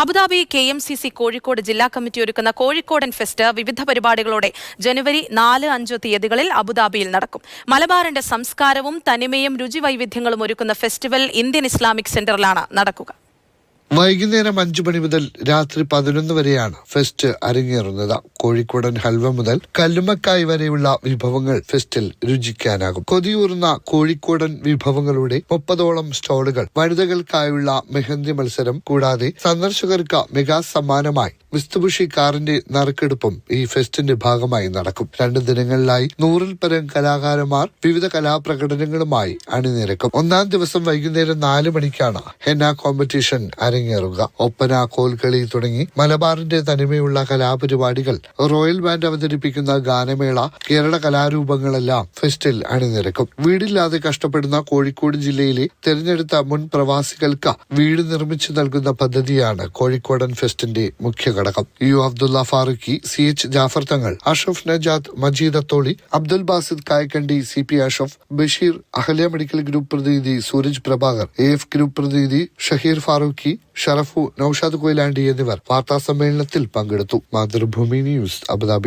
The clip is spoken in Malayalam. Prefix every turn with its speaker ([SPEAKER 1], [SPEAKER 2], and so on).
[SPEAKER 1] അബുദാബി KMCC കോഴിക്കോട് ജില്ലാ കമ്മിറ്റി ഒരുക്കുന്ന കോഴിക്കോടൻ ഫെസ്റ്റ് വിവിധ പരിപാടികളോടെ ജനുവരി 4-5 തീയതികളിൽ അബുദാബിയിൽ നടക്കും. മലബാറിന്റെ സംസ്കാരവും തനിമയും രുചിവൈവിധ്യങ്ങളും ഒരുക്കുന്ന ഫെസ്റ്റിവൽ ഇന്ത്യൻ ഇസ്ലാമിക് സെന്ററിലാണ് നടക്കുക.
[SPEAKER 2] വൈകുന്നേരം 5 മണി മുതൽ രാത്രി 11 വരെയാണ് ഫെസ്റ്റ് അരങ്ങേറുന്നത്. കോഴിക്കോടൻ ഹൽവ മുതൽ കല്ലുമ്മക്കായ് വരെയുള്ള വിഭവങ്ങൾ ഫെസ്റ്റിൽ രുചിക്കാനാകും. കൊതിയൂറുന്ന കോഴിക്കോടൻ വിഭവങ്ങളുടെ 30ഓളം സ്റ്റോളുകൾ, വനിതകൾക്കായുള്ള മെഹന്തി മത്സരം കൂടാതെ സന്ദർശകർക്ക് മെഗാ സമ്മാനമായി മിസ്തുബുഷി കാറിന്റെ നറുക്കെടുപ്പും ഈ ഫെസ്റ്റിന്റെ ഭാഗമായി നടക്കും. 2 ദിനങ്ങളിലായി 100-ൽ പരം കലാകാരന്മാർ വിവിധ കലാപ്രകടനങ്ങളുമായി അണിനിരക്കും. 1-ാം ദിവസം വൈകുന്നേരം 4 മണിക്കാണ് ഹെന്ന കോമ്പറ്റീഷൻ അരങ്ങേറുക. ഒപ്പന, കോൽക്കളി തുടങ്ങി മലബാറിന്റെ തനിമയുള്ള കലാപരിപാടികൾ, റോയൽ ബാൻഡ് അവതരിപ്പിക്കുന്ന ഗാനമേള, കേരള കലാരൂപങ്ങളെല്ലാം ഫെസ്റ്റിൽ അണിനിരക്കും. വീടില്ലാതെ കഷ്ടപ്പെടുന്ന കോഴിക്കോട് ജില്ലയിലെ തിരഞ്ഞെടുത്ത മുൻ പ്രവാസികൾക്ക് വീട് നിർമ്മിച്ചു നൽകുന്ന പദ്ധതിയാണ് കോഴിക്കോടൻ ഫെസ്റ്റിന്റെ മുഖ്യ ഘടകം. U Abdulla Farooqi, CH Jafar Thangal, Ashraf Najath, Majeed Atholi, Abdul Basid Kayakkandi, CP Ashraf, Basheer, Ahalya medical group പ്രതിനിധി സൂരജ് പ്രഭാകർ, AF ഗ്രൂപ്പ് പ്രതിനിധി ഷഹീർ ഫാറൂഖി, ഷറഫു, നൌഷാദ് കൊയിലാണ്ടി എന്നിവർ വാർത്താ സമ്മേളനത്തിൽ പങ്കെടുത്തു. Mathrubhumi news, Abu Dhabi.